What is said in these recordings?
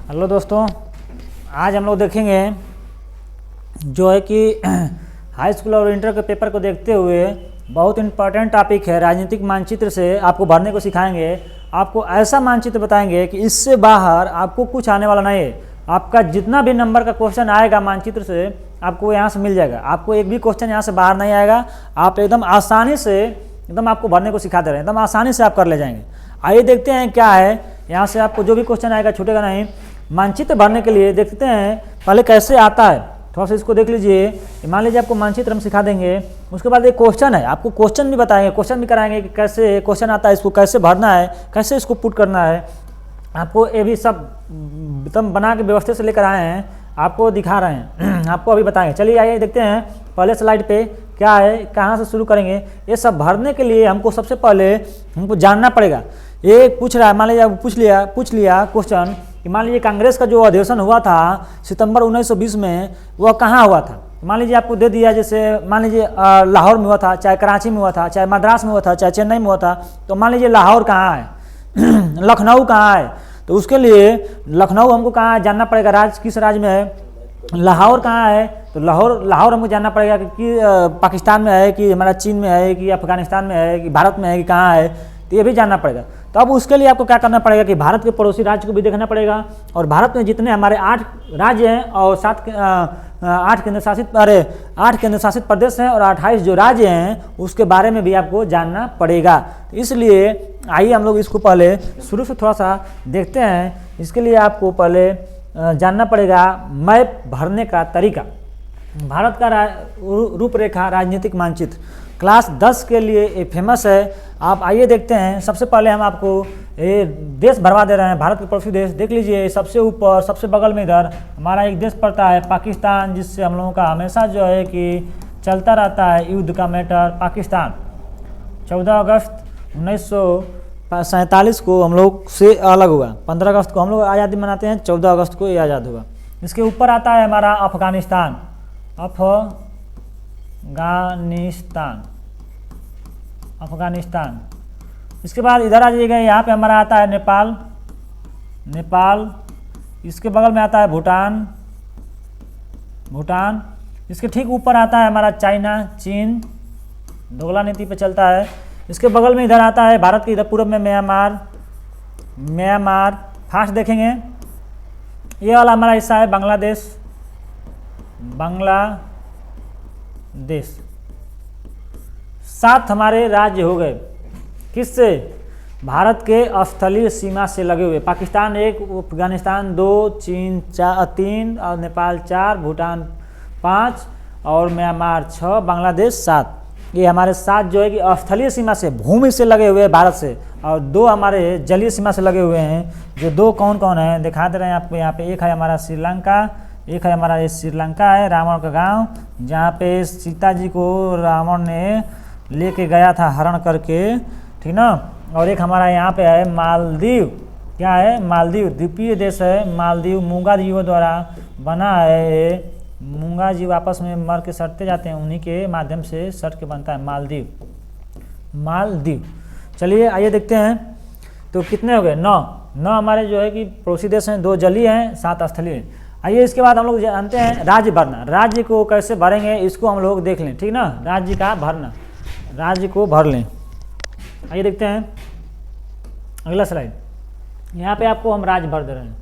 Hello दोस्तों, आज हम लोग देखेंगे जो है कि हाई स्कूल और इंटर के पेपर को देखते हुए बहुत इम्पॉर्टेंट टॉपिक है। राजनीतिक मानचित्र से आपको भरने को सिखाएंगे। आपको ऐसा मानचित्र बताएंगे कि इससे बाहर आपको कुछ आने वाला नहीं है। आपका जितना भी नंबर का क्वेश्चन आएगा मानचित्र से आपको यहाँ से मिल जाएगा। आपको एक भी क्वेश्चन यहाँ से बाहर नहीं आएगा। आप एकदम आसानी से एकदम आपको भरने को सिखा दे रहे हैं, एकदम आसानी से आप कर ले जाएंगे। आइए देखते हैं क्या है। यहाँ से आपको जो भी क्वेश्चन आएगा छूटेगा नहीं। मानचित्र भरने के लिए देखते हैं पहले कैसे आता है। थोड़ा सा इसको देख लीजिए। मान लीजिए आपको मानचित्र हम सिखा देंगे, उसके बाद एक क्वेश्चन है, आपको क्वेश्चन भी बताएंगे, क्वेश्चन भी कराएंगे कि कैसे क्वेश्चन आता है, इसको कैसे भरना है, कैसे इसको पुट करना है। आपको ये भी सब एकदम बना के व्यवस्थित से लेकर आए हैं, आपको दिखा रहे हैं, आपको अभी बताएंगे। चलिए आइए देखते हैं पहले स्लाइड पे क्या है, कहाँ से शुरू करेंगे। ये सब भरने के लिए हमको सबसे पहले हमको जानना पड़ेगा। ये पूछ रहा है, मान लीजिए पूछ लिया क्वेश्चन कि मान लीजिए कांग्रेस का जो अधिवेशन हुआ था सितंबर 1920 में, वह कहाँ हुआ था। मान लीजिए आपको दे दिया, जैसे मान लीजिए लाहौर में हुआ था, चाहे कराची में हुआ था, चाहे मद्रास में हुआ था, चाहे चेन्नई में हुआ था। तो मान लीजिए लाहौर कहाँ है लखनऊ कहाँ है, तो उसके लिए लखनऊ हमको कहाँ जानना पड़ेगा, राज्य किस राज्य में है। लाहौर कहाँ है, तो लाहौर हमको जानना पड़ेगा कि पाकिस्तान में है, कि हमारा चीन में है, कि अफगानिस्तान में है, कि भारत में है, कि कहाँ है, तो ये भी जानना पड़ेगा। तो अब उसके लिए आपको क्या करना पड़ेगा कि भारत के पड़ोसी राज्य को भी देखना पड़ेगा। और भारत में जितने हमारे 8 राज्य हैं और 8 केंद्र शासित प्रदेश हैं और 28 जो राज्य हैं उसके बारे में भी आपको जानना पड़ेगा। तो इसलिए आइए हम लोग इसको पहले शुरू से थोड़ा सा देखते हैं। इसके लिए आपको पहले जानना पड़ेगा मैप भरने का तरीका। भारत का रूपरेखा राजनीतिक मानचित्र क्लास 10 के लिए ये फेमस है। आप आइए देखते हैं। सबसे पहले हम आपको ये देश भरवा दे रहे हैं, भारत के पड़ोसी देश। देख लीजिए सबसे ऊपर सबसे बगल में इधर हमारा एक देश पड़ता है पाकिस्तान, जिससे हम लोगों का हमेशा जो है कि चलता रहता है युद्ध का मैटर। पाकिस्तान 14 अगस्त 1947 को हम लोग से अलग हुआ। 15 अगस्त को हम लोग आज़ादी मनाते हैं, 14 अगस्त को ये आज़ाद हुआ। इसके ऊपर आता है हमारा अफगानिस्तान। अफगानिस्तान। इसके बाद इधर आ जाइएगा, यहाँ पे हमारा आता है नेपाल। इसके बगल में आता है भूटान। इसके ठीक ऊपर आता है हमारा चाइना, चीन, दोगला नीति पे चलता है। इसके बगल में इधर आता है भारत के इधर पूर्व में म्यांमार। फास्ट देखेंगे, ये वाला हमारा हिस्सा है बांग्लादेश। 7 हमारे राज्य हो गए किससे, भारत के स्थलीय सीमा से लगे हुए। पाकिस्तान 1, अफगानिस्तान 2, चीन 3 और नेपाल 4, भूटान 5 और म्यांमार 6, बांग्लादेश 7। ये हमारे 7 जो है कि स्थलीय सीमा से, भूमि से लगे हुए हैं भारत से, और 2 हमारे जलीय सीमा से लगे हुए हैं। जो 2 कौन कौन हैं दिखा दे रहे हैं आपको यहाँ पे। एक है हमारा श्रीलंका, एक है हमारा ये श्रीलंका है, रावण का गांव, जहाँ पे सीता जी को रावण ने लेके गया था हरण करके, ठीक ना। और एक हमारा यहाँ पे है मालदीव। क्या है, मालदीव द्वीपीय देश है। मालदीव मूंगा जीवों द्वारा बना है। ये मूंगा जीव आपस में मर के सटते जाते हैं, उन्हीं के माध्यम से सट के बनता है मालदीव। चलिए आइए देखते हैं। तो कितने हो गए, 9 हमारे जो है कि पड़ोसी देश हैं, 2 जलीय हैं, 7 स्थलीय। आइए इसके बाद हम लोग जानते हैं राज्य भरना। राज्य को कैसे भरेंगे इसको हम लोग देख लें, ठीक ना। राज्य का भरना, राज्य को भर लें। आइए देखते हैं अगला स्लाइड। यहाँ पे आपको हम राज्य भर दे रहे हैं।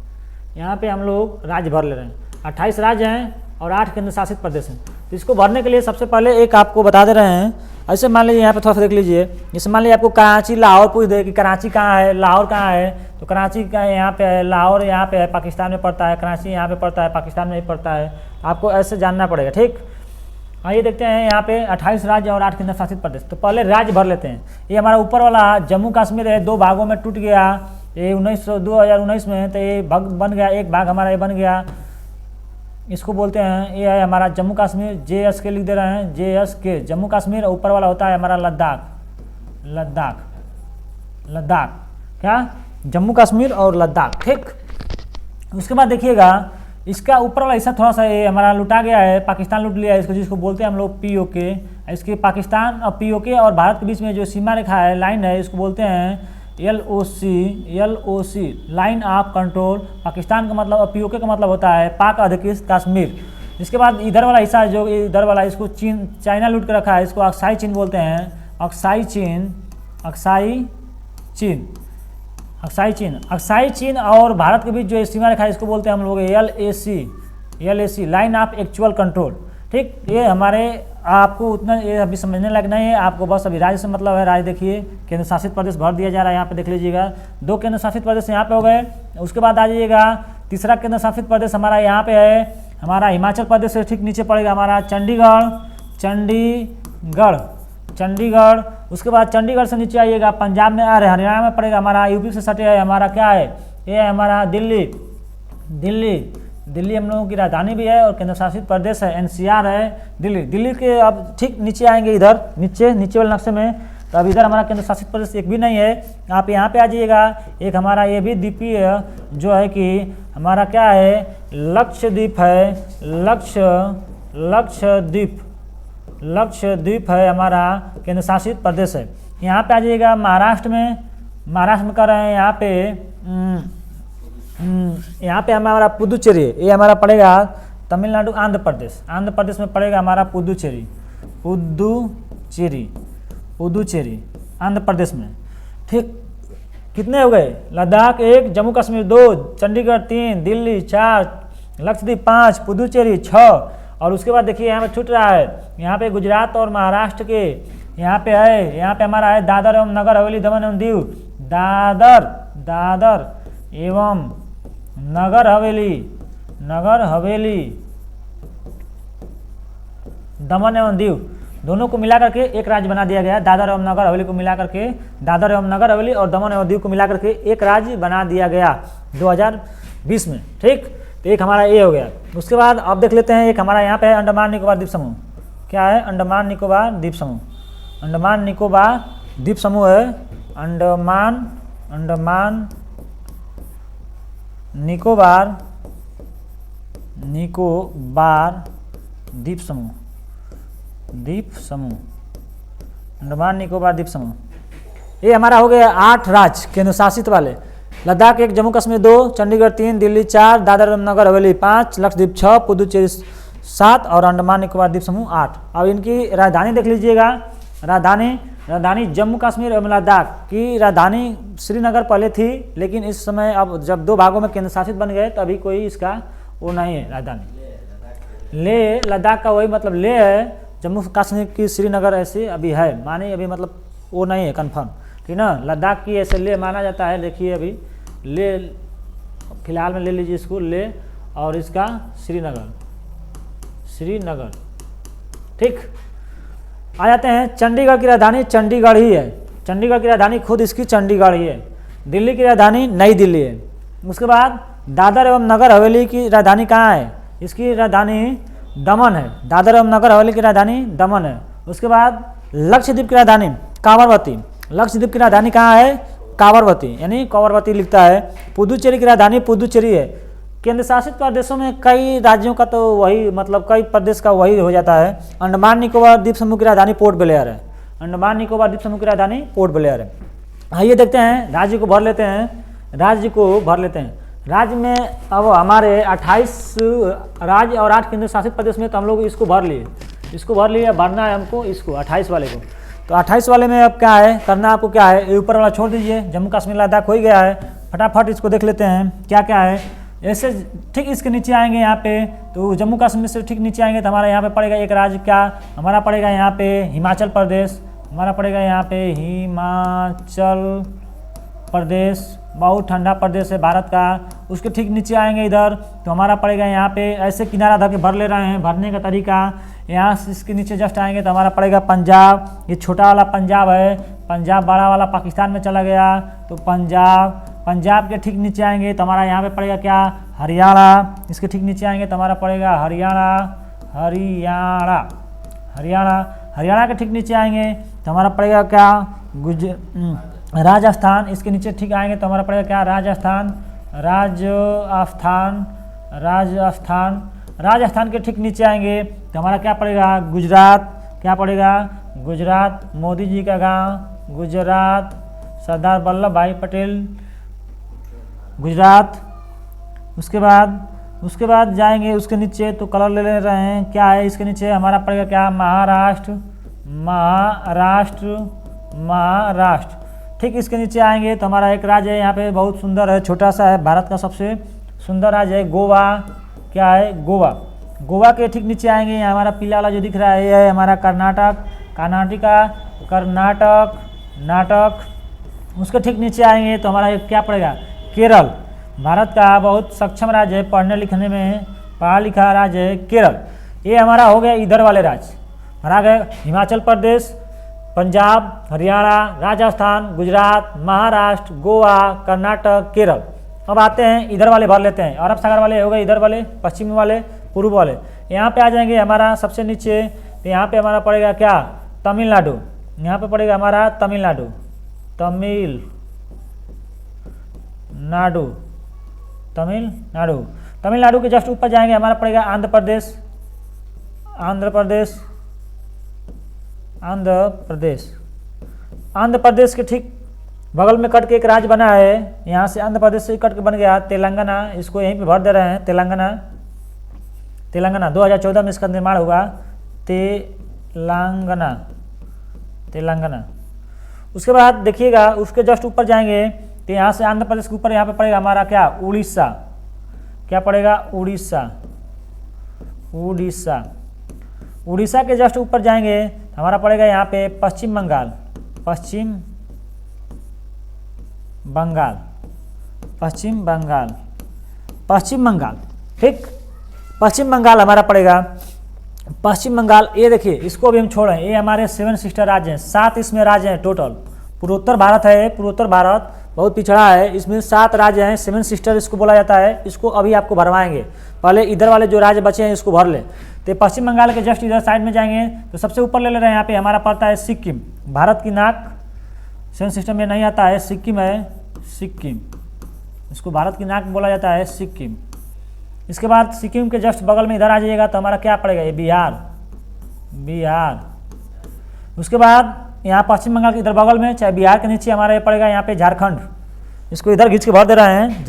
यहाँ पे हम लोग राज्य भर ले रहे हैं। 28 राज्य हैं और 8 केंद्र शासित प्रदेश हैं। तो इसको भरने के लिए सबसे पहले एक आपको बता दे रहे हैं। ऐसे मान लीजिए यहाँ पे थोड़ा सा देख लीजिए। जैसे मान लीजिए आपको कराची लाहौर पूछ दे कि कराची कहाँ है, लाहौर कहाँ है, तो कराची का यहाँ पे है, लाहौर यहाँ पे है, पाकिस्तान में पड़ता है, कराची यहाँ पे पड़ता है, पाकिस्तान में भी पड़ता है। आपको ऐसे जानना पड़ेगा, ठीक। आइए देखते हैं यहाँ पे 28 राज्य और 8 केंद्र शासित प्रदेश। तो पहले राज्य भर लेते हैं। ये हमारा ऊपर वाला जम्मू कश्मीर है, 2 भागों में टूट गया ये 2019 में। तो ये भाग बन गया, एक भाग हमारा ये बन गया, इसको बोलते हैं, ये है हमारा जम्मू कश्मीर। JSK लिख दे रहे हैं, JSK जम्मू कश्मीर। और ऊपर वाला होता है हमारा लद्दाख। क्या, जम्मू कश्मीर और लद्दाख, ठीक। उसके बाद देखिएगा इसका ऊपर वाला हिस्सा थोड़ा सा ये हमारा लुटा गया है, पाकिस्तान लूट लिया है इसको, जिसको बोलते हैं हम लोग POK। इसके पाकिस्तान और POK और भारत के बीच में जो सीमा रेखा है, लाइन है, इसको बोलते हैं LOC line of control, Pakistan का मतलब, POK का मतलब होता है पाक अधिकृत कश्मीर। इसके बाद इधर वाला हिस्सा जो इधर वाला, इसको चीन, चाइना लूट के रखा है, इसको अक्साई चीन बोलते हैं, अक्साई चीन और भारत के बीच जो सीमा रेखा है इसको बोलते हैं हम लोग LAC line of actual control. ठीक, ये हमारे आपको उतना ये अभी समझने लायक नहीं है, आपको बस अभी राज्य से मतलब है। राज्य देखिए केंद्र शासित प्रदेश भर दिया जा रहा है, यहाँ पे देख लीजिएगा 2 केंद्र शासित प्रदेश यहाँ पे हो गए। उसके बाद आ जाइएगा तीसरा केंद्र शासित प्रदेश हमारा यहाँ पे है, हमारा हिमाचल प्रदेश से ठीक नीचे पड़ेगा हमारा चंडीगढ़। उसके बाद चंडीगढ़ से नीचे आइएगा पंजाब में आ रहे, हरियाणा में पड़ेगा हमारा, यूपी से सटे है हमारा क्या है, ये है हमारा दिल्ली हम लोगों की राजधानी भी है और केंद्र शासित प्रदेश है, NCR है दिल्ली के। अब ठीक नीचे आएंगे इधर नीचे वाले नक्शे में, तो अब इधर हमारा केंद्र शासित प्रदेश एक भी नहीं है। आप यहाँ पे आ जाइएगा, एक हमारा ये भी द्वीपीय जो है कि हमारा क्या है, लक्षद्वीप है, लक्षद्वीप है हमारा केंद्र शासित प्रदेश है। यहाँ पे आ जाइएगा महाराष्ट्र में कर रहे हैं यहाँ पे हमारा पुदुचेरी, ये हमारा पड़ेगा तमिलनाडु, आंध्र प्रदेश में पड़ेगा हमारा पुदुचेरी आंध्र प्रदेश में। ठीक, कितने हो गए, लद्दाख 1, जम्मू कश्मीर 2, चंडीगढ़ 3, दिल्ली 4, लक्षद्वीप 5, पुदुचेरी 6। और उसके बाद देखिए यहाँ पे छूट रहा है, यहाँ पे गुजरात और महाराष्ट्र के यहाँ पे है, यहाँ पे हमारा है दादर एवं नगर हवेली दमन एवं दीव, दादर एवं नगर हवेली दमन एवं दीव, दोनों को मिला करके एक राज्य बना दिया गया। दादर एवं नगर हवेली को मिला करके, दादर एवं नगर हवेली और दमन एवं दीव को मिला करके एक राज्य बना दिया गया 2020 में। ठीक, तो एक हमारा ये हो गया। उसके बाद अब देख लेते हैं एक हमारा यहाँ पे है अंडमान निकोबार द्वीप समूह। क्या है, अंडमान निकोबार द्वीप समूह है, अंडमान निकोबार द्वीप समूह, अंडमान निकोबार द्वीप समूह। ये हमारा हो गया 8 राज्य केंद्र शासित वाले, लद्दाख 1, जम्मू कश्मीर 2, चंडीगढ़ 3, दिल्ली 4, दादर एवं नगर हवेली 5, लक्षद्वीप 6, पुदुचेरी 7 और अंडमान निकोबार द्वीप समूह 8। अब इनकी राजधानी देख लीजिएगा, राजधानी जम्मू कश्मीर एवं लद्दाख की राजधानी श्रीनगर पहले थी, लेकिन इस समय अब जब 2 भागों में केंद्र शासित बन गए तो अभी कोई इसका वो नहीं है राजधानी। ले लद्दाख का वही मतलब ले है, जम्मू कश्मीर की श्रीनगर ऐसे अभी है, माने अभी मतलब वो नहीं है कन्फर्म, ठीक ना। लद्दाख की ऐसे ले माना जाता है। देखिए अभी ले फिलहाल में ले लीजिए इसको ले, और इसका श्रीनगर। ठीक, आ जाते हैं चंडीगढ़ की राजधानी चंडीगढ़ ही है, चंडीगढ़ की राजधानी खुद इसकी चंडीगढ़ ही है। दिल्ली की राजधानी नई दिल्ली है। उसके बाद दादर एवं नगर हवेली की राजधानी कहाँ है, इसकी राजधानी दमन है, दादर एवं नगर हवेली की राजधानी दमन है। उसके बाद लक्षद्वीप की राजधानी कावरवती, लक्षद्वीप की राजधानी कहाँ है, कावरवती, यानी कावरवती लिखता है। पुदुचेरी की राजधानी पुदुचेरी है। केंद्र शासित प्रदेशों में कई राज्यों का तो वही मतलब कई प्रदेश का वही हो जाता है। अंडमान निकोबार द्वीप समूह की राजधानी पोर्ट ब्लेयर है, अंडमान निकोबार द्वीप समूह की राजधानी पोर्ट ब्लेयर है। आइए देखते हैं राज्य को भर लेते हैं। राज्य में अब हमारे 28 राज्य और 8 केंद्र शासित प्रदेश में, तो हम लोग इसको भर लिए, भरना है हमको इसको 28 वाले को। तो 28 वाले में अब क्या है करना, आपको क्या है, ये ऊपर वाला छोड़ दीजिए, जम्मू कश्मीर लद्दाख हो ही गया है। फटाफट इसको देख लेते हैं क्या क्या है। ऐसे ठीक इसके नीचे आएंगे यहाँ पे, तो जम्मू कश्मीर से ठीक नीचे आएंगे तो हमारा यहाँ पे पड़ेगा एक राज्य, क्या हमारा पड़ेगा यहाँ पे हिमाचल प्रदेश, हमारा पड़ेगा यहाँ पे हिमाचल प्रदेश, बहुत ठंडा प्रदेश है भारत का। उसके ठीक नीचे आएंगे इधर तो हमारा पड़ेगा यहाँ पे, ऐसे किनारा धर के भर ले रहे हैं। भरने का तरीका यहाँ से इसके नीचे जस्ट आएंगे तो हमारा पड़ेगा पंजाब, ये छोटा वाला पंजाब है, पंजाब बड़ा वाला पाकिस्तान में चला गया तो पंजाब के ठीक नीचे आएंगे तो हमारा यहाँ पे पड़ेगा क्या, हरियाणा। इसके ठीक नीचे आएंगे तो हमारा पड़ेगा हरियाणा के ठीक नीचे आएंगे तो हमारा पड़ेगा क्या, राजस्थान। इसके नीचे ठीक आएंगे तो हमारा पड़ेगा क्या, राजस्थान के ठीक नीचे आएंगे तो हमारा क्या पड़ेगा, गुजरात। क्या पड़ेगा, गुजरात, मोदी जी का गांव गुजरात, सरदार वल्लभ भाई पटेल गुजरात। उसके बाद जाएंगे उसके नीचे, तो कलर ले ले रहे हैं, क्या है इसके नीचे हमारा पड़ेगा क्या, महाराष्ट्र। ठीक, इसके नीचे आएंगे तो हमारा एक राज्य है यहाँ पे बहुत सुंदर है, छोटा सा है, भारत का सबसे सुंदर राज्य है गोवा। क्या है, गोवा। गोवा के ठीक नीचे आएंगे, यहाँ हमारा पीला वाला जो दिख रहा है ये है हमारा कर्नाटक। उसके ठीक नीचे आएंगे तो हमारा क्या पड़ेगा, केरल। भारत का बहुत सक्षम राज्य है, पढ़ने लिखने में पढ़ा लिखा राज्य है केरल। ये हमारा हो गया इधर वाले राज्य। और आ गए हिमाचल प्रदेश, पंजाब, हरियाणा, राजस्थान, गुजरात, महाराष्ट्र, गोवा, कर्नाटक, केरल। अब आते हैं इधर वाले भर लेते हैं, अरब सागर वाले हो गए इधर वाले, पश्चिमी वाले, पूर्व वाले। यहाँ पे आ जाएंगे हमारा सबसे नीचे, तो यहाँ पे हमारा पड़ेगा क्या, तमिलनाडु। यहाँ पे पड़ेगा हमारा तमिलनाडु के जस्ट ऊपर जाएंगे हमारा पड़ेगा आंध्र प्रदेश के ठीक बगल में कट के एक राज्य बना है, यहाँ से आंध्र प्रदेश से कट के बन गया तेलंगाना। इसको यहीं पे भर दे रहे हैं, तेलंगाना 2014 में इसका निर्माण हुआ, तेलंगाना। उसके बाद देखिएगा उसके जस्ट ऊपर जाएंगे तो यहाँ से आंध्र प्रदेश के ऊपर यहाँ पे पड़ेगा हमारा क्या, उड़ीसा। क्या पड़ेगा, उड़ीसा के जस्ट ऊपर जाएंगे हमारा पड़ेगा यहाँ पे पश्चिम बंगाल। ठीक, पश्चिम बंगाल हमारा पड़ेगा। पश्चिम बंगाल, ये देखिए इसको भी हम छोड़ें, ये हमारे 7 सिस्टर राज्य हैं, 7 इसमें राज्य हैं टोटल। पूर्वोत्तर भारत है, पूर्वोत्तर भारत बहुत पिछड़ा है, इसमें 7 राज्य हैं, 7 सिस्टर इसको बोला जाता है। इसको अभी आपको भरवाएंगे, पहले इधर वाले जो राज्य बचे हैं इसको भर ले। तो पश्चिम बंगाल के जस्ट इधर साइड में जाएंगे तो सबसे ऊपर ले रहे हैं, यहाँ पे हमारा पड़ता है सिक्किम। भारत की नाक 7 सिस्टम में नहीं आता है, सिक्किम है, इसको भारत की नाक बोला जाता है, सिक्किम। इसके बाद सिक्किम के जस्ट बगल में इधर आ जाइएगा तो हमारा क्या पड़ेगा, ये बिहार। उसके बाद यहाँ पश्चिम बंगाल के इधर बगल में, चाहे बिहार के नीचे हमारा ये पड़ेगा यहाँ पे झारखंड। इसको इधर खींच के भर दे रहे हैं,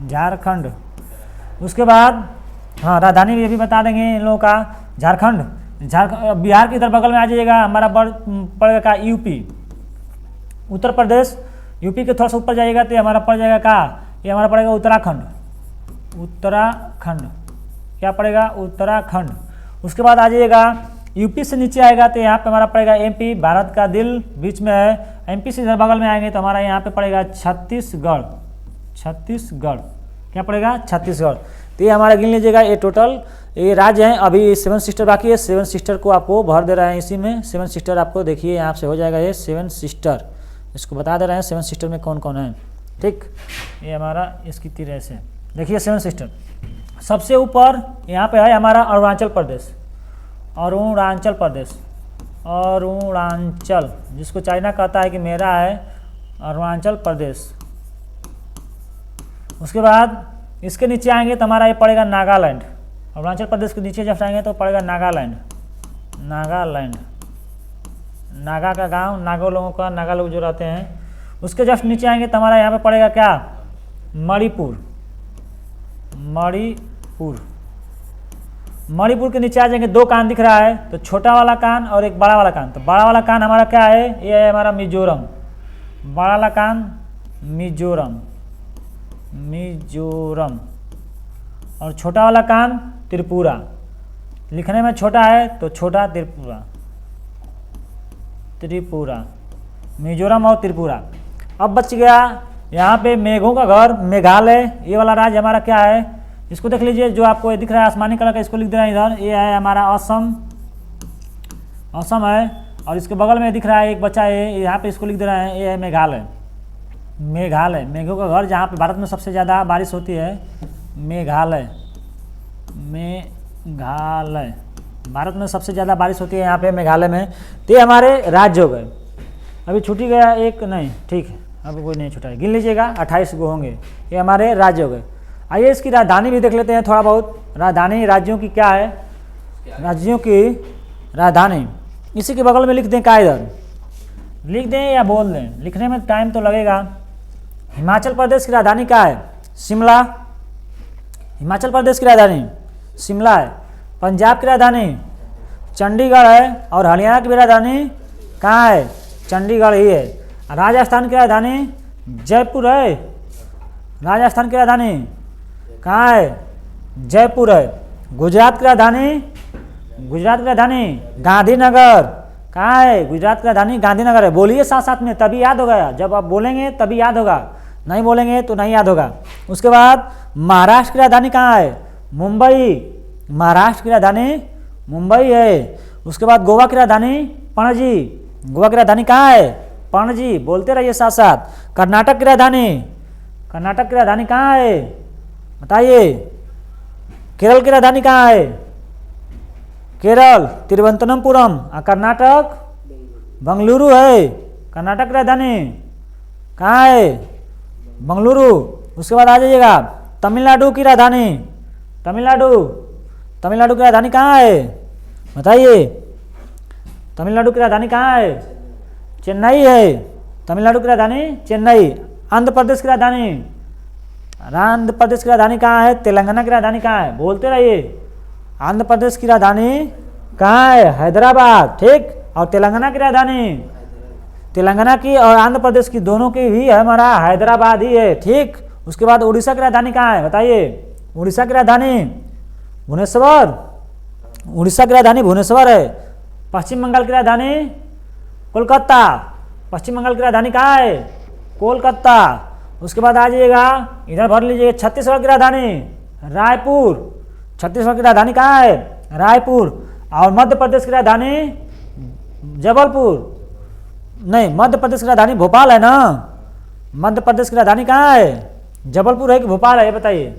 झारखंड। उसके बाद हाँ, राजधानी भी बता देंगे इन लोगों का, झारखंड। बिहार के इधर बगल में आ जाइएगा हमारा पड़ेगा का, यूपी। उत्तर प्रदेश, यूपी के थोड़ा सा ऊपर जाइएगा तो हमारा पड़ जाएगा का, ये हमारा पड़ेगा उत्तराखंड। क्या पड़ेगा, उत्तराखंड। उसके बाद आ जाइएगा यूपी से नीचे आएगा तो यहाँ पे हमारा पड़ेगा एमपी, भारत का दिल बीच में है। एमपी से इधर बगल में आएंगे तो हमारा यहाँ पे पड़ेगा छत्तीसगढ़। क्या पड़ेगा, छत्तीसगढ़। तो ये हमारा गिन लीजिएगा, ये टोटल ये राज्य हैं। अभी 7 सिस्टर बाकी है, 7 सिस्टर को आपको भर दे रहे हैं इसी में। 7 सिस्टर आपको देखिए यहाँ से हो जाएगा, ये 7 सिस्टर इसको बता दे रहे हैं 7 सिस्टर में कौन कौन है। ठीक, ये हमारा इसकी तरह से देखिए 7 सिस्टर। सबसे ऊपर यहाँ पे है हमारा अरुणाचल प्रदेश, जिसको चाइना कहता है कि मेरा है, अरुणाचल प्रदेश। उसके बाद इसके नीचे आएंगे तो हमारा ये पड़ेगा नागालैंड। अरुणाचल प्रदेश के नीचे जब आएंगे तो पड़ेगा नागालैंड। नागा का गांव, नागा लोग जो रहते हैं। उसके जस्ट नीचे आएंगे तो हमारा यहाँ पे पड़ेगा क्या, मणिपुर के नीचे आ जाएंगे, 2 कान दिख रहा है, तो छोटा वाला कान और एक बड़ा वाला कान। तो बड़ा वाला कान हमारा क्या है, ये है हमारा मिजोरम। बड़ा वाला कान मिजोरम और छोटा वाला कान त्रिपुरा। लिखने में छोटा है तो छोटा त्रिपुरा, मिजोरम और त्रिपुरा। अब बच गया यहाँ पे मेघों का घर, मेघालय। ये वाला राज्य हमारा क्या है, इसको देख लीजिए, जो आपको ये दिख रहा है आसमानी कलर का, इसको लिख दे रहे हैं इधर। ये है हमारा असम है, और इसके बगल में दिख रहा है एक बच्चा है, यहाँ पे इसको लिख दे रहे हैं, ये है मेघालय। मेघों का घर, जहाँ पे भारत में सबसे ज़्यादा बारिश होती है, मेघालय। भारत में सबसे ज़्यादा बारिश होती है यहाँ पे मेघालय में। तो ये हमारे राज्य हो गए। अभी छूटी गया एक, नहीं ठीक है, अभी कोई नहीं छूटा है, गिन लीजिएगा 28 गो होंगे। ये हमारे राज्य हो गए। आइए इसकी राजधानी भी देख लेते हैं थोड़ा बहुत। राजधानी राज्यों की क्या है, राज्यों की राजधानी इसी के बगल में लिख दें का, इधर लिख दें या बोल दें, लिखने में टाइम तो लगेगा। हिमाचल प्रदेश की राजधानी क्या है? शिमला। हिमाचल प्रदेश की राजधानी शिमला है। पंजाब की राजधानी चंडीगढ़ है और हरियाणा की राजधानी कहाँ है? चंडीगढ़ ही है। राजस्थान की राजधानी जयपुर है। राजस्थान की राजधानी कहाँ है? जयपुर है। गुजरात की राजधानी गांधीनगर कहाँ है? गुजरात की राजधानी गांधीनगर है। बोलिए साथ साथ में, तभी याद होगा। जब आप बोलेंगे तभी याद होगा, नहीं बोलेंगे तो नहीं याद होगा। उसके बाद महाराष्ट्र की राजधानी कहाँ है? मुंबई। महाराष्ट्र की राजधानी मुंबई है। उसके बाद गोवा की राजधानी पणजी। गोवा की राजधानी कहाँ है? पणजी। बोलते रहिए साथ साथ। कर्नाटक की राजधानी कहाँ है? बताइए। केरल की राजधानी कहाँ है? केरल तिरुवनंतपुरम। कर्नाटक बेंगलुरु है। कर्नाटक की राजधानी कहाँ है? बेंगलुरु। उसके बाद आ जाइएगा तमिलनाडु की राजधानी तमिलनाडु की राजधानी कहाँ है? बताइए। तमिलनाडु की राजधानी कहाँ है? चेन्नई है। तमिलनाडु की राजधानी चेन्नई। आंध्र प्रदेश की राजधानी कहाँ है? तेलंगाना की राजधानी कहाँ है? बोलते रहिए। आंध्र प्रदेश की राजधानी कहाँ है? हैदराबाद। ठीक। और तेलंगाना की और आंध्र प्रदेश की दोनों की भी हमारा हैदराबाद ही है। ठीक। उसके बाद उड़ीसा की राजधानी कहाँ है? बताइए। उड़ीसा की राजधानी भुवनेश्वर है। पश्चिम बंगाल की राजधानी कोलकाता। पश्चिम बंगाल की राजधानी कहाँ है? कोलकाता। उसके बाद आ जाइएगा, इधर भर लीजिए, छत्तीसगढ़ की राजधानी रायपुर। छत्तीसगढ़ की राजधानी कहाँ है? रायपुर। और मध्य प्रदेश की राजधानी मध्य प्रदेश की राजधानी भोपाल है ना। मध्य प्रदेश की राजधानी कहाँ है? जबलपुर है कि भोपाल है? बताइए।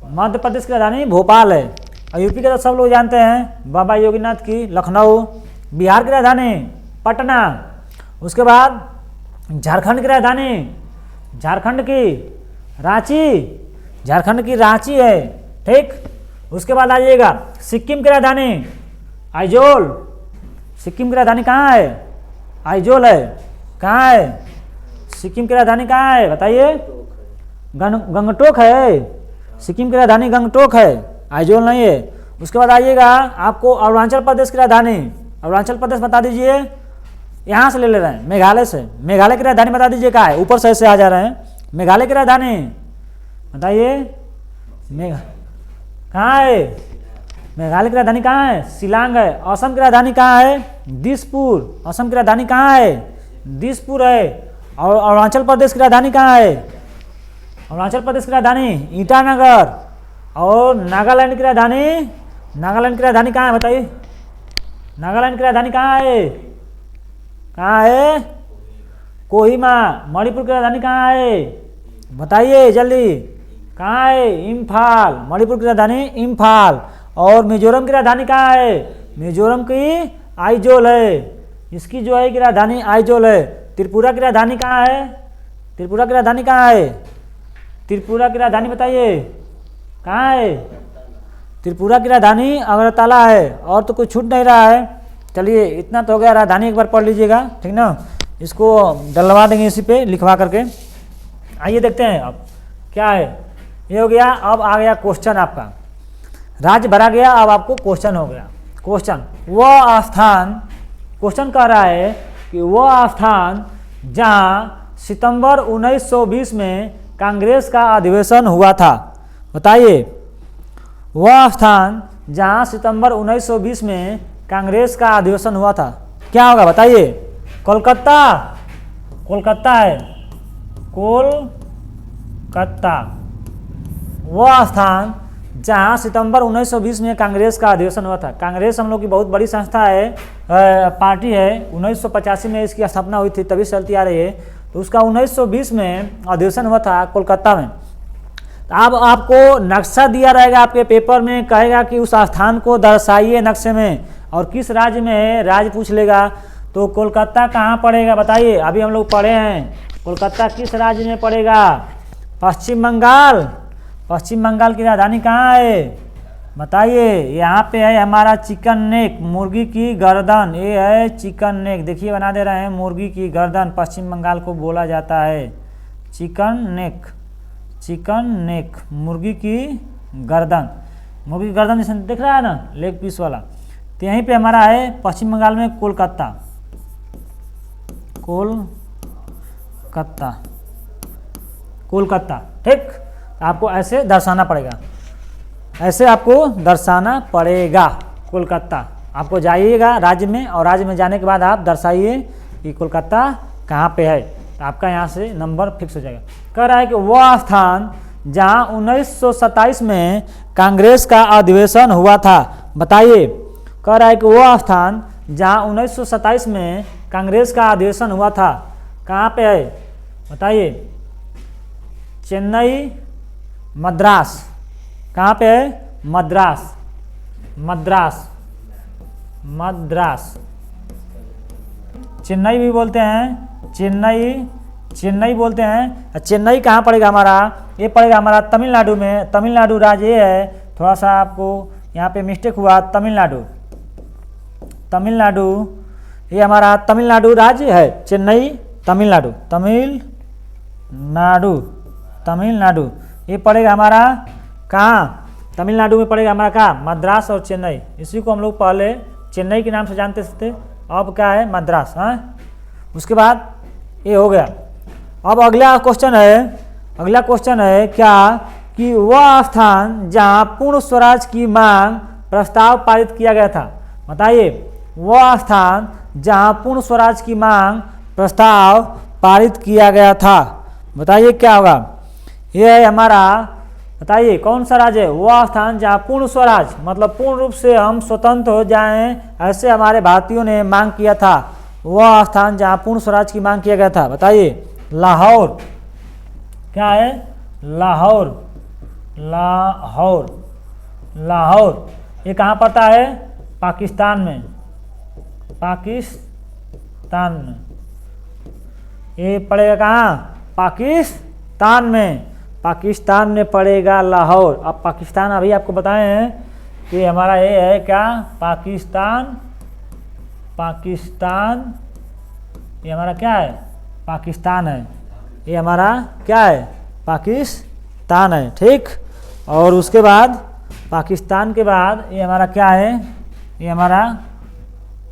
मध्य प्रदेश की राजधानी भोपाल है। और यूपी के तो सब लोग जानते हैं, बाबा योगीनाथ की लखनऊ। बिहार की राजधानी पटना। उसके बाद झारखंड की राजधानी झारखंड की रांची है। ठीक। उसके बाद आ जाइएगा सिक्किम की राजधानी आइजोल। सिक्किम की राजधानी कहाँ है? आइजोल है। कहाँ है? सिक्किम की राजधानी कहाँ है? बताइए। गंगटोक है। सिक्किम की राजधानी गंगटोक है, आइजोल नहीं है। उसके बाद आइएगा, आपको अरुणाचल प्रदेश की राजधानी, अरुणाचल प्रदेश बता दीजिए। यहाँ से ले रहे हैं, मेघालय से। मेघालय की राजधानी बता दीजिए कहाँ है? ऊपर से आ जा रहे हैं। मेघालय की राजधानी बताइए। कहाँ है? मेघालय की राजधानी कहाँ है? शिलांग है। असम की राजधानी कहाँ है? दिसपुर। असम की राजधानी कहाँ है? दिसपुर है। और अरुणाचल प्रदेश की राजधानी कहाँ है? अरुणाचल प्रदेश की राजधानी ईटानगर। और नागालैंड की राजधानी कहाँ है? बताइए। नागालैंड की राजधानी कहाँ है? कोहिमा। मणिपुर की राजधानी कहाँ है? बताइए जल्दी। कहाँ है? इम्फाल। मणिपुर की राजधानी इम्फाल। और मिजोरम की राजधानी कहाँ है? मिजोरम की आइजोल है। इसकी जो है कि राजधानी आइजोल है। त्रिपुरा की राजधानी कहाँ है? त्रिपुरा की राजधानी बताइए। कहाँ है? त्रिपुरा की राजधानी अगरतला है। और तो कुछ छूट नहीं रहा है। चलिए, इतना तो हो गया। राजधानी एक बार पढ़ लीजिएगा, ठीक ना। इसको डलवा देंगे इसी पे लिखवा करके। आइए देखते हैं अब क्या है। ये हो गया। अब आ गया क्वेश्चन आपका। राज्य भरा गया, अब आपको क्वेश्चन हो गया। क्वेश्चन, वह स्थान, क्वेश्चन कह रहा है कि वह स्थान जहाँ सितंबर 1920 में कांग्रेस का अधिवेशन हुआ था। बताइए। वह स्थान जहाँ सितंबर 1920 में कांग्रेस का अधिवेशन हुआ था, क्या होगा? बताइए। कोलकाता है। कोलकाता। वह स्थान जहाँ सितंबर 1920 में कांग्रेस का अधिवेशन हुआ था। कांग्रेस हम लोग की बहुत बड़ी संस्था है, पार्टी है। 1985 में इसकी स्थापना हुई थी, तभी चलती आ रही है। तो उसका 1920 में अधिवेशन हुआ था कोलकाता में। अब आपको नक्शा दिया रहेगा आपके पेपर में, कहेगा कि उस स्थान को दर्शाइए नक्शे में, और किस राज्य में है, राज्य पूछ लेगा। तो कोलकाता कहाँ पड़ेगा? बताइए। अभी हम लोग पढ़े हैं, कोलकाता किस राज्य में पड़ेगा? पश्चिम बंगाल। पश्चिम बंगाल की राजधानी कहाँ है? बताइए। यहाँ पे है हमारा चिकन नेक, मुर्गी की गर्दन। ये है चिकन नेक, देखिए बना दे रहे हैं, मुर्गी की गर्दन पश्चिम बंगाल को बोला जाता है चिकन नेक। चिकन नेक मुर्गी की गर्दन, मुर्गी की गर्दन जैसे दिख रहा है ना, लेग पीस वाला। तो यहीं पे हमारा है पश्चिम बंगाल में कोलकाता। कोलकाता, कोलकाता, ठीक। आपको ऐसे दर्शाना पड़ेगा, ऐसे आपको दर्शाना पड़ेगा कोलकाता। आपको जाइएगा राज्य में, और राज्य में जाने के बाद आप दर्शाइए कि कोलकाता कहाँ पे है, तो आपका यहाँ से नंबर फिक्स हो जाएगा। कह रहा है कि वह स्थान जहाँ 1927 में कांग्रेस का अधिवेशन हुआ था। बताइए। कह रहा है कि वह स्थान जहाँ 1927 में कांग्रेस का अधिवेशन हुआ था कहाँ पे है, बताइए। चेन्नई, मद्रास। कहाँ पे है? मद्रास, मद्रास, मद्रास। चेन्नई भी बोलते हैं, चेन्नई, चेन्नई बोलते हैं। चेन्नई कहाँ पड़ेगा हमारा? ये पड़ेगा हमारा तमिलनाडु में। तमिलनाडु राज्य ये है, थोड़ा सा आपको यहाँ पे मिस्टेक हुआ, तमिलनाडु, तमिलनाडु, ये हमारा तमिलनाडु राज्य है। चेन्नई तमिलनाडु, तमिलनाडु, तमिलनाडु। ये पड़ेगा हमारा कहाँ? तमिलनाडु में पड़ेगा हमारा कहाँ? मद्रास और चेन्नई। इसी को हम लोग पहले चेन्नई के नाम से जानते थे, अब क्या है? मद्रास। हाँ, उसके बाद ये हो गया। अब अगला क्वेश्चन है, अगला क्वेश्चन है क्या कि वह स्थान जहाँ पूर्ण स्वराज की मांग प्रस्ताव पारित किया गया था। बताइए। वह स्थान जहाँ पूर्ण स्वराज की मांग प्रस्ताव पारित किया गया था, बताइए क्या होगा? यह है हमारा, बताइए कौन सा राज्य है? वह स्थान जहाँ पूर्ण स्वराज मतलब पूर्ण रूप से हम स्वतंत्र हो जाएं, ऐसे हमारे भारतीयों ने मांग किया था। वह स्थान जहाँ पूर्ण स्वराज की मांग किया गया था, बताइए। लाहौर। क्या है? लाहौर, लाहौर, लाहौर। ये कहाँ पड़ता है? पाकिस्तान में, पाकिस्तान में। ये पड़ेगा कहाँ? पाकिस्तान में, पाकिस्तान में पड़ेगा लाहौर। अब पाकिस्तान अभी आपको बताए हैं कि हमारा ये है क्या? पाकिस्तान, पाकिस्तान, ये हमारा क्या है? पाकिस्तान है। ये हमारा क्या है? पाकिस्तान है, ठीक। और उसके बाद पाकिस्तान के बाद ये हमारा क्या है? ये हमारा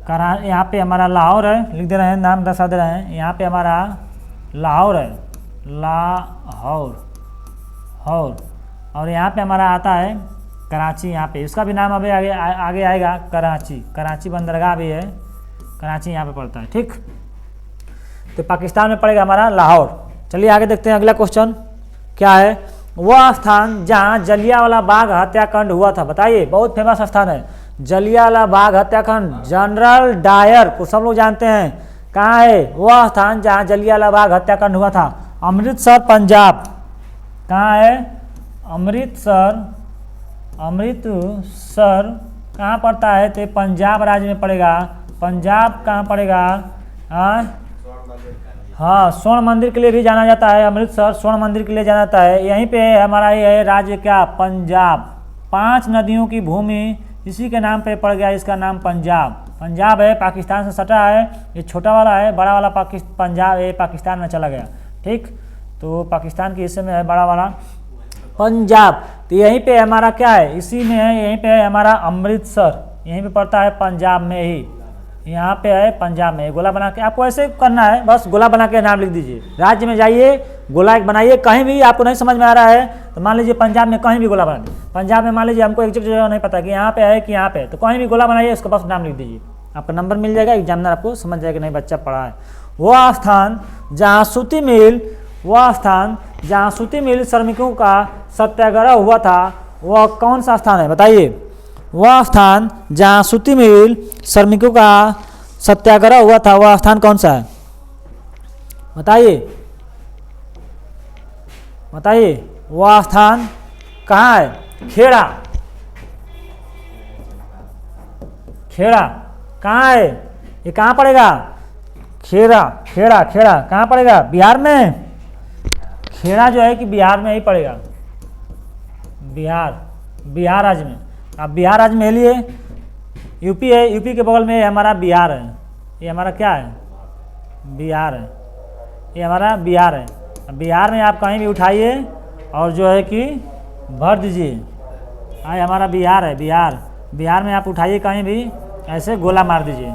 यहाँ पे हमारा लाहौर है, लिख दे रहे हैं, नाम दर्शा दे रहे हैं। यहाँ पे हमारा लाहौर है, लाहौर, हौर। और यहाँ पे हमारा आता है कराची। यहाँ पे इसका भी नाम अभी आगे आएगा, कराची। कराची बंदरगाह भी है, कराची यहाँ पे पड़ता है, ठीक। तो पाकिस्तान में पड़ेगा हमारा लाहौर। चलिए आगे देखते हैं अगला क्वेश्चन क्या है। वह स्थान जहाँ जलियांवाला बाग हत्याकांड हुआ था, बताइए। बहुत फेमस स्थान है जलियांवाला बाग हत्याकांड, जनरल डायर को सब लोग जानते हैं। कहाँ है वह स्थान जहाँ जलियांवाला बाग हत्याकांड हुआ था? अमृतसर, पंजाब। कहाँ है? अमृतसर, अमृतसर कहाँ पड़ता है? तो पंजाब राज्य में पड़ेगा। पंजाब कहाँ पड़ेगा? हाँ, स्वर्ण मंदिर के लिए भी जाना जाता है। अमृतसर स्वर्ण मंदिर के लिए जाना जाता है। यहीं पे हमारा ये है राज्य क्या? पंजाब। 5 नदियों की भूमि इसी के नाम पे पड़ गया, इसका नाम पंजाब। पंजाब है, पाकिस्तान से सटा है। ये छोटा वाला है, बड़ा वाला पंजाब ये पाकिस्तान में चला गया, ठीक। तो पाकिस्तान के हिस्से में है बड़ा वाला पंजाब। तो यहीं पे हमारा क्या है? इसी में है, यहीं पे है हमारा अमृतसर, यहीं पे पड़ता है पंजाब में ही। यहाँ पे है पंजाब में। गोला बना के आपको ऐसे करना है, बस गोला बना के नाम लिख दीजिए। राज्य में जाइए, गोला एक बनाइए। कहीं भी आपको नहीं समझ में आ रहा है तो मान लीजिए पंजाब में कहीं भी गोला बना दीजिए। पंजाब में मान लीजिए हमको एग्जैक्ट जगह नहीं पता कि यहाँ पे है कि यहाँ पे, तो कहीं भी गोला बनाइए, उसका बस नाम लिख दीजिए। आपका नंबर मिल जाएगा, एग्जामिनर आपको समझ जाएगा नहीं बच्चा पढ़ा है। वह स्थान जहाँ सूती मिल, वह स्थान जहाँ सूती मिल श्रमिकों का सत्याग्रह हुआ था, वह कौन सा स्थान है? बताइए। वह स्थान जहाँ सूती मिल श्रमिकों का सत्याग्रह हुआ था, वह स्थान कौन सा है? बताइए, बताइए। वह स्थान कहाँ है? खेड़ा, खेड़ा कहाँ है? ये कहाँ पड़ेगा? खेड़ा, खेड़ा, खेड़ा कहाँ पड़ेगा? बिहार में। खेड़ा जो है कि बिहार में ही पड़ेगा, बिहार, बिहार राज्य में। अब बिहार राज्य में लिए यूपी है, यूपी के बगल में हमारा बिहार है, ये हमारा क्या है, बिहार है, ये हमारा बिहार है। अब बिहार में आप कहीं भी उठाइए और जो है कि भर दीजिए। ये हमारा बिहार है, बिहार, बिहार में आप उठाइए कहीं भी ऐसे गोला मार दीजिए।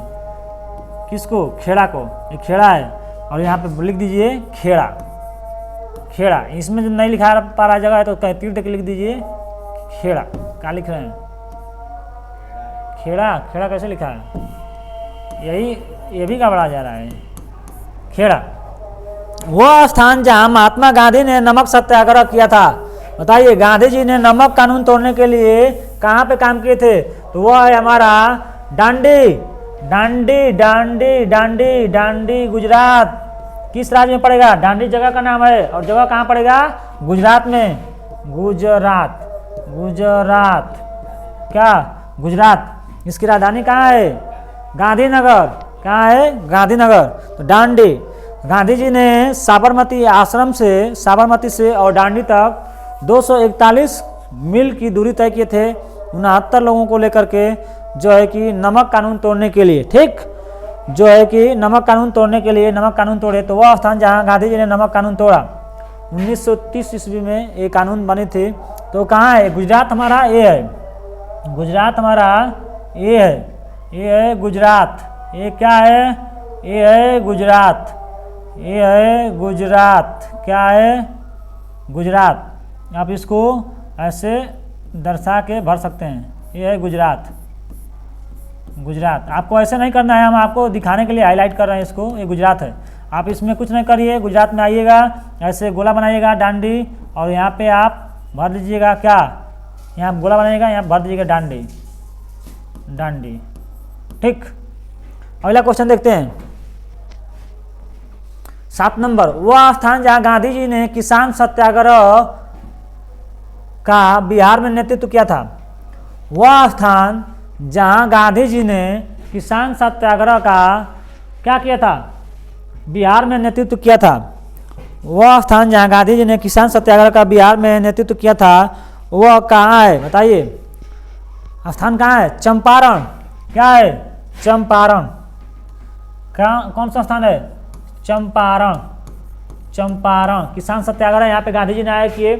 किसको, खेड़ा को, ये खेड़ा है और यहाँ पे लिख दीजिए खेड़ा, खेड़ा। इसमें जो नहीं लिखा पा रहा जगह है तो तीर तक लिख दीजिए खेड़ा। क्या लिख रहे हैं, खेड़ा, खेड़ा कैसे लिखा है, यही ये भी गड़बड़ा जा रहा है। खेड़ा वह स्थान जहां महात्मा गांधी ने नमक सत्याग्रह किया था। बताइए, गांधी जी ने नमक कानून तोड़ने के लिए कहाँ पे काम किए थे, तो वह है हमारा डांडी, डांडी, डांडी, डांडी, डांडी गुजरात। किस राज्य में पड़ेगा, डांडी जगह का नाम है और जगह कहाँ पड़ेगा, गुजरात में, गुजरात, गुजरात, क्या, गुजरात। इसकी राजधानी कहाँ है, गांधीनगर, कहाँ है, गांधीनगर। तो डांडी, गांधी जी ने साबरमती आश्रम से, साबरमती से और डांडी तक 241 मील की दूरी तय किए थे 69 लोगों को लेकर के, जो है कि नमक कानून तोड़ने के लिए। ठीक, जो है कि नमक कानून तोड़ने के लिए नमक कानून तोड़े। तो वह स्थान जहां गांधी जी ने नमक कानून तोड़ा 1930 ईस्वी में ये कानून बनी थी। तो कहाँ है, गुजरात हमारा ये है, गुजरात हमारा ये है, ये है गुजरात, ये क्या है, ये है गुजरात, ये है गुजरात, क्या है, गुजरात। आप इसको ऐसे दर्शा के भर सकते हैं, ये है गुजरात, गुजरात। आपको ऐसे नहीं करना है, हम आपको दिखाने के लिए हाईलाइट कर रहे हैं इसको, ये गुजरात है। आप इसमें कुछ नहीं करिए, गुजरात में आइएगा, ऐसे गोला बनाइएगा डांडी और यहाँ पे आप भर दीजिएगा क्या, यहाँ गोला बनाइएगा, यहाँ भर दीजिएगा डांडी, डांडी। ठीक, अगला क्वेश्चन देखते हैं 7 नंबर। वह स्थान जहाँ गांधी जी ने किसान सत्याग्रह का बिहार में नेतृत्व किया था। वह स्थान जहां गांधी जी ने किसान सत्याग्रह का क्या किया था, बिहार में नेतृत्व किया था। वह स्थान जहां गांधी जी ने किसान सत्याग्रह का बिहार में नेतृत्व किया था, वह कहाँ है, बताइए, स्थान कहाँ है, चंपारण, क्या है, चंपारण। कौन सा स्थान है, चंपारण, चंपारण। किसान सत्याग्रह यहाँ पे गांधी जी ने आया किए।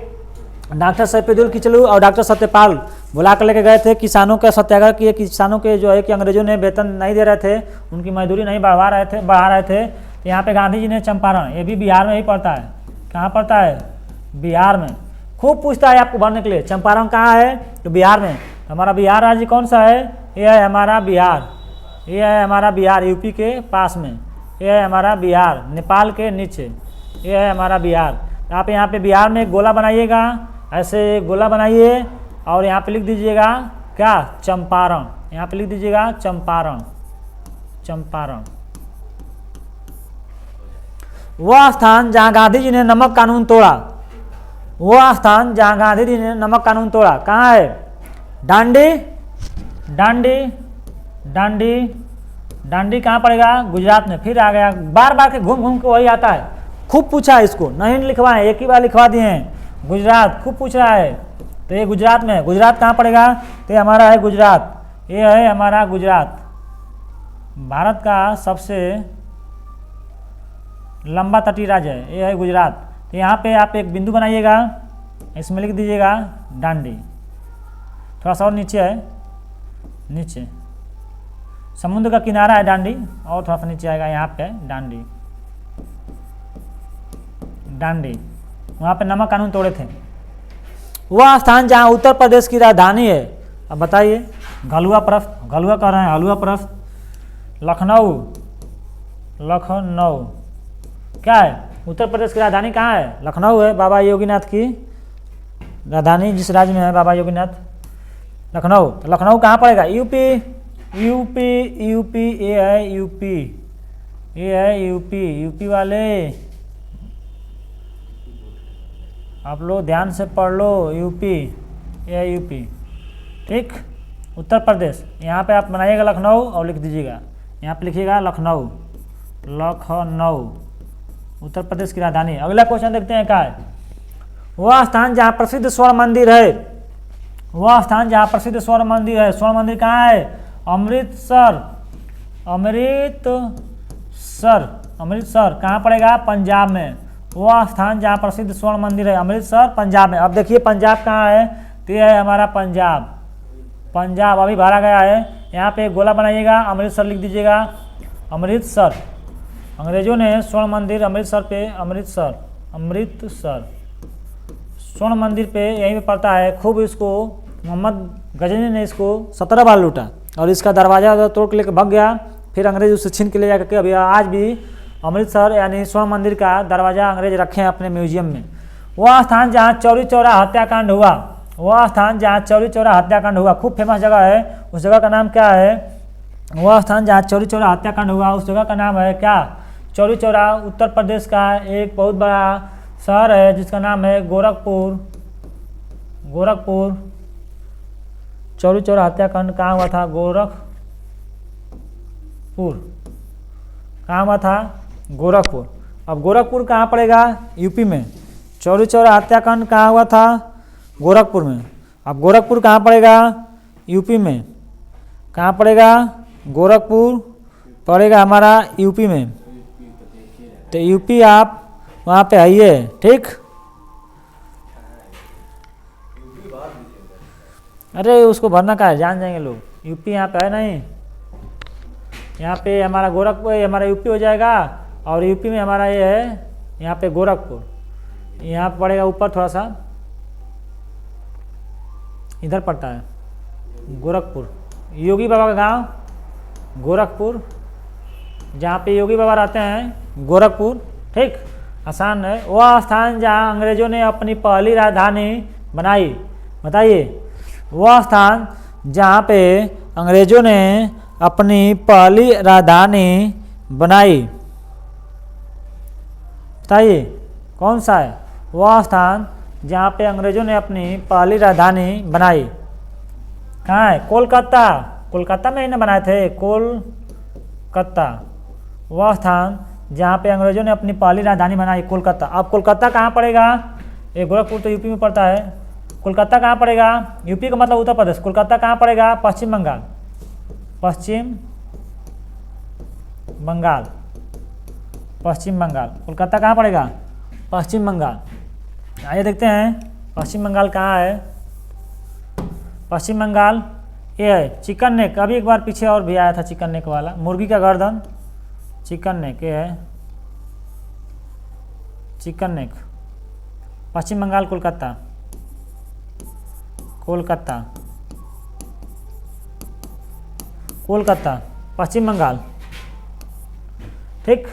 डॉक्टर सैफुद्दीन किचलू और डॉक्टर सत्यपाल बुला कर लेके गए थे, किसानों का सत्याग्रह किए। किसानों के जो है कि अंग्रेजों ने वेतन नहीं दे रहे थे, उनकी मजदूरी नहीं बढ़ा रहे थे। तो यहाँ पे गांधी जी ने चंपारण, ये भी बिहार में ही पड़ता है, कहाँ पड़ता है, बिहार में। खूब पूछता है आपको भरने के लिए, चंपारण कहाँ है, तो बिहार में। तो हमारा बिहार राज्य कौन सा है, ये है हमारा बिहार, ये है हमारा बिहार, यूपी के पास में, ये है हमारा बिहार, नेपाल के नीचे, ये है हमारा बिहार। आप यहाँ पे बिहार में एक गोला बनाइएगा, ऐसे गोला बनाइए और यहाँ पे लिख दीजिएगा क्या, चंपारण। यहाँ पे लिख दीजिएगा चंपारण, चंपारण। वह स्थान जहाँ गांधी जी ने नमक कानून तोड़ा, वह स्थान जहाँ गांधी जी ने नमक कानून तोड़ा कहाँ है, डांडी, डांडी, डांडी, डांडी कहाँ पड़ेगा, गुजरात में। फिर आ गया, बार बार के घूम घूम के वही आता है। खूब पूछा है इसको, नहीं लिखवाए, एक ही बार लिखवा दिए हैं। गुजरात खूब पूछ रहा है, तो ये गुजरात में। गुजरात कहाँ पड़ेगा, तो ये हमारा है गुजरात, ये है हमारा गुजरात। भारत का सबसे लंबा तटीय राज्य है, ये है गुजरात। तो यहाँ पे आप एक बिंदु बनाइएगा, इसमें लिख दीजिएगा डांडी। थोड़ा सा और नीचे है, नीचे समुद्र का किनारा है डांडी, और थोड़ा सा नीचे आएगा, यहाँ पे डांडी, डांडी। वहाँ पे नमक कानून तोड़े थे। वह स्थान जहाँ उत्तर प्रदेश की राजधानी है, अब बताइए, घलुआ प्रस्थ, घलुआ कह रहे हैं, हलुआ प्रस्थ, लखनऊ, लखनऊ क्या है, उत्तर प्रदेश की राजधानी कहाँ है, लखनऊ है। बाबा योगीनाथ की राजधानी जिस राज्य में है, बाबा योगीनाथ, लखनऊ। तो लखनऊ कहाँ पड़ेगा, यूपी, यूपी, यूपी, ये है यूपी, ये है यूपी। यूपी वाले आप लोग ध्यान से पढ़ लो, यूपी, ये है यूपी। ठीक, उत्तर प्रदेश, यहाँ पे आप बनाइएगा लखनऊ और लिख दीजिएगा, यहाँ पे लिखिएगा लखनऊ, लखनऊ उत्तर प्रदेश की राजधानी। अगला क्वेश्चन देखते हैं क्या है। वह स्थान जहाँ प्रसिद्ध स्वर्ण मंदिर है, वह स्थान जहाँ प्रसिद्ध स्वर्ण मंदिर है। स्वर्ण मंदिर कहाँ है? अमृतसर। अमृतसर कहाँ पड़ेगा? पंजाब में। वह स्थान जहाँ प्रसिद्ध स्वर्ण मंदिर है, अमृतसर, पंजाब में। अब देखिए पंजाब कहाँ है? तो यह है हमारा पंजाब अभी भरा गया है। यहाँ पे एक गोला बनाइएगा, अमृतसर लिख दीजिएगा, अमृतसर। अंग्रेजों ने स्वर्ण मंदिर अमृतसर स्वर्ण मंदिर पे यहीं पे पड़ता है। खूब इसको मोहम्मद गजनी ने इसको 17 बार लूटा और इसका दरवाज़ा तोड़ के लेकर भाग गया। फिर अंग्रेज उसे छीन के ले जाकर के अभी आज भी अमृतसर यानी स्वर्ण मंदिर का दरवाज़ा अंग्रेज रखे हैं अपने म्यूजियम में। वह स्थान जहाँ चौरी चौरा हत्याकांड हुआ, खूब फेमस जगह है। उस जगह का नाम क्या है? वह स्थान जहाँ चौरी चौरा हत्याकांड हुआ, उस जगह का नाम है क्या? चौरी चौरा उत्तर प्रदेश का एक बहुत बड़ा शहर है जिसका नाम है गोरखपुर। चौरी चौरा हत्याकांड कहाँ हुआ था? गोरखपुर। अब गोरखपुर कहाँ पड़ेगा? यूपी में। चौरी चौरा हत्याकांड कहाँ हुआ था? गोरखपुर में। अब गोरखपुर कहाँ पड़ेगा? यूपी में। कहाँ पड़ेगा? गोरखपुर पड़ेगा हमारा यूपी में। तो यूपी आप वहाँ पे आइए, ठीक। अरे उसको भरना का है, जान जाएंगे लोग। यूपी यहाँ पे है नहीं, यहाँ पे हमारा गोरखपुर, हमारा यूपी हो जाएगा और यूपी में हमारा ये है यहाँ पे गोरखपुर। यहाँ पड़ेगा ऊपर थोड़ा सा, इधर पड़ता है गोरखपुर। योगी बाबा का गांव गोरखपुर, जहाँ पे योगी बाबा रहते हैं गोरखपुर, ठीक। आसान है। वह स्थान जहाँ अंग्रेजों ने अपनी पहली राजधानी बनाई, बताइए। वह स्थान जहाँ पे अंग्रेजों ने अपनी पहली राजधानी बनाई, बताइए कौन सा है वह स्थान जहाँ पे अंग्रेजों ने अपनी पहली राजधानी बनाई? कहाँ है? कोलकाता में ही ना बनाए थे, कोलकाता। वह स्थान जहाँ पे अंग्रेजों ने अपनी पहली राजधानी बनाई, कोलकाता। अब कोलकाता कहाँ पड़ेगा? ये गोरखपुर तो यूपी में पड़ता है। कोलकाता कहाँ पड़ेगा? यूपी का मतलब उत्तर प्रदेश। कोलकाता कहाँ पड़ेगा? पश्चिम बंगाल। कोलकाता कहाँ पड़ेगा? पश्चिम बंगाल। आइए देखते हैं पश्चिम बंगाल कहाँ है। पश्चिम बंगाल ये है चिकन नेक। अभी एक बार पीछे और भी आया था चिकन नेक वाला, मुर्गी का गर्दन, चिकन नेक। ये है चिकन नेक। पश्चिम बंगाल, कोलकाता, पश्चिम बंगाल, ठीक।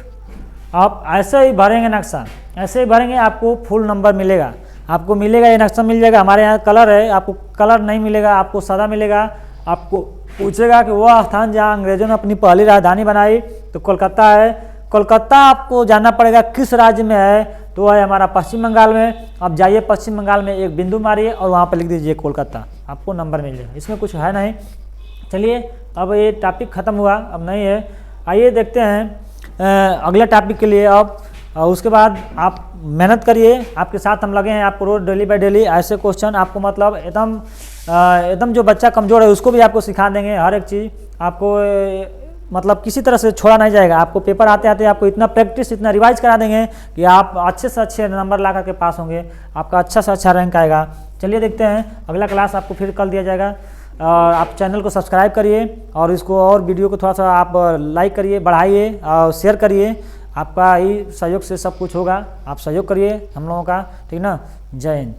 आप ऐसे ही भरेंगे नक्शा, ऐसे ही भरेंगे, आपको फुल नंबर मिलेगा। आपको मिलेगा, ये नक्शा मिल जाएगा। हमारे यहाँ कलर है, आपको कलर नहीं मिलेगा, आपको सादा मिलेगा। आपको पूछेगा कि वह स्थान जहाँ अंग्रेजों ने अपनी पहली राजधानी बनाई, तो कोलकाता है। कोलकाता आपको जानना पड़ेगा किस राज्य में है, तो वह है हमारा पश्चिम बंगाल में। आप जाइए पश्चिम बंगाल में, एक बिंदु मारिए और वहाँ पर लिख दीजिए कोलकाता, आपको नंबर मिल जाएगा। इसमें कुछ है नहीं। चलिए अब ये टॉपिक ख़त्म हुआ, अब नहीं है। आइए देखते हैं अगले टॉपिक के लिए। अब उसके बाद आप मेहनत करिए, आपके साथ हम लगे हैं। आपको रोज डेली बाय डेली ऐसे क्वेश्चन आपको मतलब एकदम जो बच्चा कमज़ोर है उसको भी आपको सिखा देंगे। हर एक चीज़ आपको मतलब किसी तरह से छोड़ा नहीं जाएगा। आपको पेपर आते आते आपको इतना प्रैक्टिस, इतना रिवाइज करा देंगे कि आप अच्छे से अच्छे नंबर ला करके पास होंगे, आपका अच्छा से अच्छा रैंक आएगा। चलिए देखते हैं, अगला क्लास आपको फिर कल दिया जाएगा। और आप चैनल को सब्सक्राइब करिए और इसको और वीडियो को थोड़ा सा आप लाइक करिए, बढ़ाइए और शेयर करिए। आपका ही सहयोग से सब कुछ होगा। आप सहयोग करिए हम लोगों का, ठीक ना। जय हिंद।